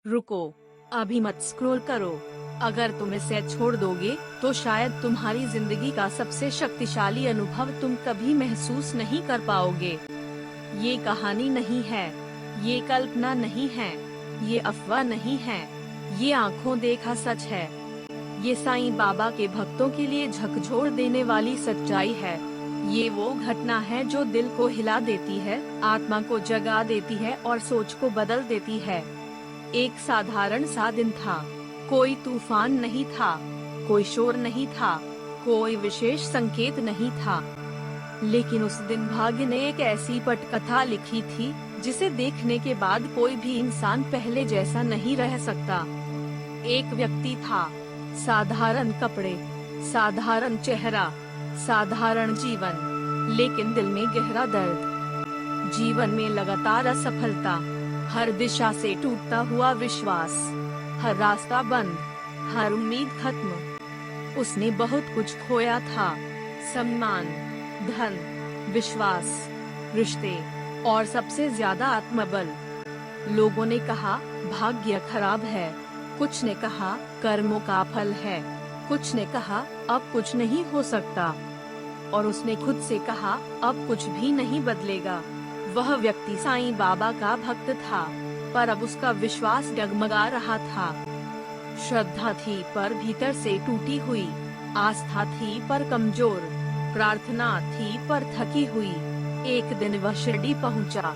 रुको, अभी मत स्क्रॉल करो। अगर तुम इसे छोड़ दोगे तो शायद तुम्हारी जिंदगी का सबसे शक्तिशाली अनुभव तुम कभी महसूस नहीं कर पाओगे। ये कहानी नहीं है, ये कल्पना नहीं है, ये अफवाह नहीं है, ये आंखों देखा सच है। ये साईं बाबा के भक्तों के लिए झकझोर देने वाली सच्चाई है। ये वो घटना है जो दिल को हिला देती है, आत्मा को जगा देती है और सोच को बदल देती है। एक साधारण सा दिन था। कोई तूफान नहीं था, कोई शोर नहीं था, कोई विशेष संकेत नहीं था। लेकिन उस दिन भाग्य ने एक ऐसी पटकथा लिखी थी जिसे देखने के बाद कोई भी इंसान पहले जैसा नहीं रह सकता। एक व्यक्ति था, साधारण कपड़े, साधारण चेहरा, साधारण जीवन, लेकिन दिल में गहरा दर्द। जीवन में लगातार असफलता, हर दिशा से टूटता हुआ विश्वास, हर रास्ता बंद, हर उम्मीद खत्म। उसने बहुत कुछ खोया था, सम्मान, धन, विश्वास, रिश्ते और सबसे ज्यादा आत्मबल। लोगों ने कहा भाग्य खराब है, कुछ ने कहा कर्मों का फल है, कुछ ने कहा अब कुछ नहीं हो सकता, और उसने खुद से कहा अब कुछ भी नहीं बदलेगा। वह व्यक्ति साईं बाबा का भक्त था, पर अब उसका विश्वास डगमगा रहा था। श्रद्धा थी पर भीतर से टूटी हुई, आस्था थी पर कमजोर, प्रार्थना थी पर थकी हुई। एक दिन वह शिरडी पहुंचा,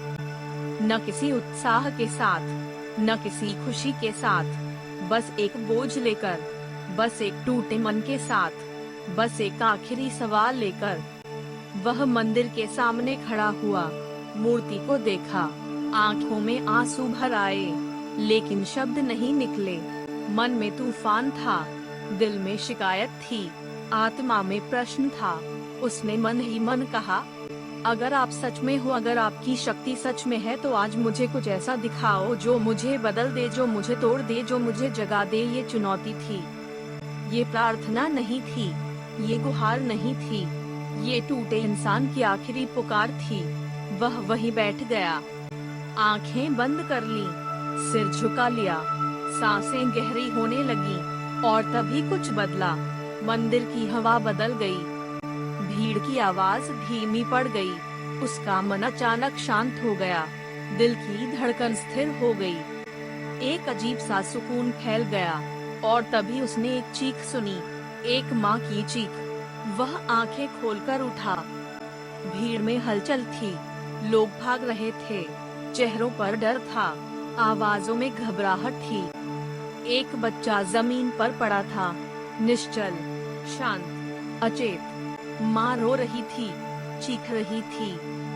न किसी उत्साह के साथ, न किसी खुशी के साथ, बस एक बोझ लेकर, बस एक टूटे मन के साथ, बस एक आखिरी सवाल लेकर। वह मंदिर के सामने खड़ा हुआ, मूर्ति को देखा, आंखों में आंसू भर आए, लेकिन शब्द नहीं निकले। मन में तूफान था, दिल में शिकायत थी, आत्मा में प्रश्न था। उसने मन ही मन कहा, अगर आप सच में हो, अगर आपकी शक्ति सच में है, तो आज मुझे कुछ ऐसा दिखाओ जो मुझे बदल दे, जो मुझे तोड़ दे, जो मुझे जगा दे। ये चुनौती थी, ये प्रार्थना नहीं थी, ये गुहार नहीं थी, ये टूटे इंसान की आखिरी पुकार थी। वह वहीं बैठ गया, आंखें बंद कर ली, सिर झुका लिया, सांसें गहरी होने लगी, और तभी कुछ बदला। मंदिर की हवा बदल गई, भीड़ की आवाज धीमी पड़ गई, उसका मन अचानक शांत हो गया, दिल की धड़कन स्थिर हो गई, एक अजीब सा सुकून फैल गया। और तभी उसने एक चीख सुनी, एक माँ की चीख। वह आंखें खोलकर उठा, भीड़ में हलचल थी, लोग भाग रहे थे, चेहरों पर डर था, आवाजों में घबराहट थी। एक बच्चा जमीन पर पड़ा था, निश्चल, शांत, अचेत। माँ रो रही थी, चीख रही थी,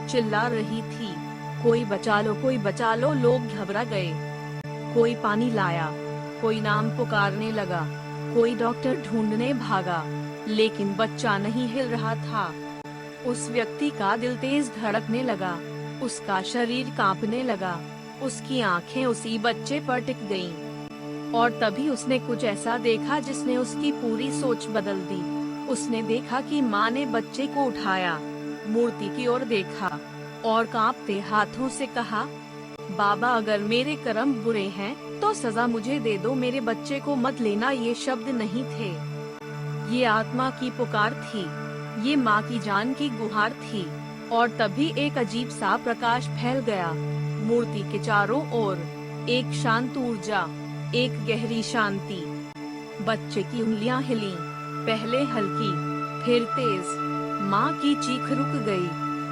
चिल्ला रही थी, कोई बचा लो, कोई बचा लो। लोग घबरा गए, कोई पानी लाया, कोई नाम पुकारने लगा, कोई डॉक्टर ढूंढने भागा, लेकिन बच्चा नहीं हिल रहा था। उस व्यक्ति का दिल तेज धड़कने लगा, उसका शरीर कांपने लगा, उसकी आंखें उसी बच्चे पर टिक गईं। और तभी उसने कुछ ऐसा देखा जिसने उसकी पूरी सोच बदल दी। उसने देखा कि माँ ने बच्चे को उठाया, मूर्ति की ओर देखा, और कांपते हाथों से कहा, बाबा अगर मेरे कर्म बुरे हैं तो सजा मुझे दे दो, मेरे बच्चे को मत लेना। ये शब्द नहीं थे, ये आत्मा की पुकार थी, ये माँ की जान की गुहार थी। और तभी एक अजीब सा प्रकाश फैल गया, मूर्ति के चारों ओर एक शांत ऊर्जा, एक गहरी शांति। बच्चे की उंगलियां हिलीं, पहले हल्की, फिर तेज। माँ की चीख रुक गई,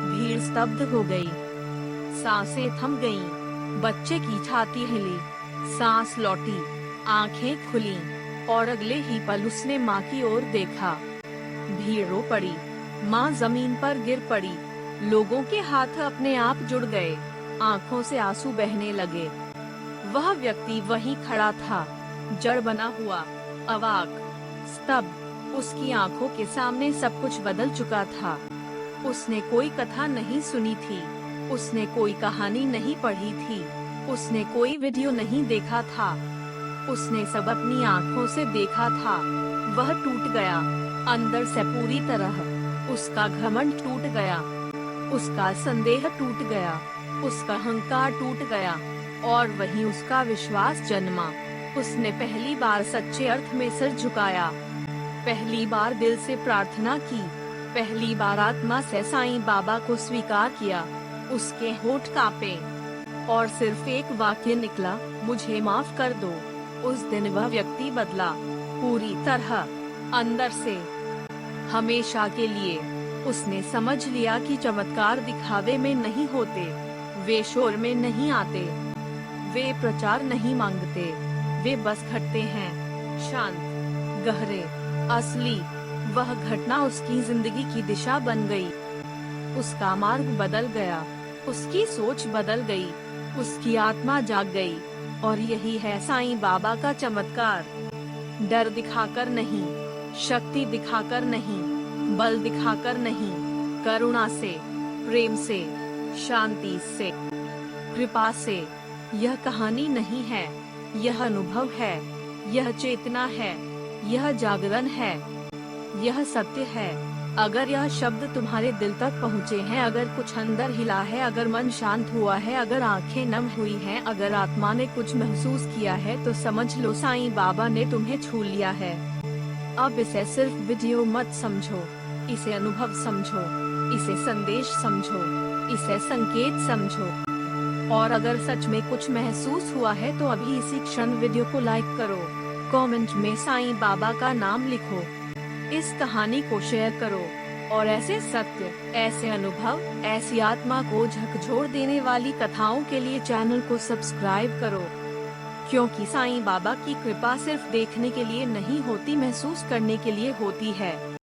भीड़ स्तब्ध हो गई, सांसें थम गईं, बच्चे की छाती हिली, सांस लौटी, आंखें खुली, और अगले ही पल उसने माँ की ओर देखा। भीड़ रो पड़ी, माँ जमीन पर गिर पड़ी, लोगों के हाथ अपने आप जुड़ गए, आंखों से आंसू बहने लगे। वह व्यक्ति वहीं खड़ा था, जड़ बना हुआ, अवाक, स्तब्ध। उसकी आंखों के सामने सब कुछ बदल चुका था। उसने कोई कथा नहीं सुनी थी, उसने कोई कहानी नहीं पढ़ी थी, उसने कोई वीडियो नहीं देखा था, उसने सब अपनी आंखों से देखा था। वह टूट गया, अंदर से पूरी तरह। उसका घमंड टूट गया, उसका संदेह टूट गया, उसका अहंकार टूट गया, और वहीं उसका विश्वास जन्मा। उसने पहली बार सच्चे अर्थ में सिर झुकाया, पहली बार दिल से प्रार्थना की, पहली बार आत्मा से साईं बाबा को स्वीकार किया। उसके होंठ कांपे और सिर्फ एक वाक्य निकला, मुझे माफ कर दो। उस दिन वह व्यक्ति बदला, पूरी तरह, अंदर से, हमेशा के लिए। उसने समझ लिया कि चमत्कार दिखावे में नहीं होते, वे शोर में नहीं आते, वे प्रचार नहीं मांगते, वे बस घटते हैं, शांत, गहरे, असली। वह घटना उसकी जिंदगी की दिशा बन गई। उसका मार्ग बदल गया, उसकी सोच बदल गई, उसकी आत्मा जाग गई। और यही है साईं बाबा का चमत्कार। डर दिखाकर नहीं, शक्ति दिखाकर नहीं, बल दिखाकर नहीं, करुणा से, प्रेम से, शांति से, कृपा से। यह कहानी नहीं है, यह अनुभव है, यह चेतना है, यह जागरण है, यह सत्य है। अगर यह शब्द तुम्हारे दिल तक पहुँचे हैं, अगर कुछ अंदर हिला है, अगर मन शांत हुआ है, अगर आंखें नम हुई हैं, अगर आत्मा ने कुछ महसूस किया है, तो समझ लो साईं बाबा ने तुम्हें छू लिया है। अब इसे सिर्फ वीडियो मत समझो, इसे अनुभव समझो, इसे संदेश समझो, इसे संकेत समझो। और अगर सच में कुछ महसूस हुआ है तो अभी इसी क्षण वीडियो को लाइक करो, कमेंट में साईं बाबा का नाम लिखो, इस कहानी को शेयर करो और ऐसे सत्य, ऐसे अनुभव, ऐसी आत्मा को झकझोर देने वाली कथाओं के लिए चैनल को सब्सक्राइब करो। क्योंकि साईं बाबा की कृपा सिर्फ देखने के लिए नहीं होती, महसूस करने के लिए होती है।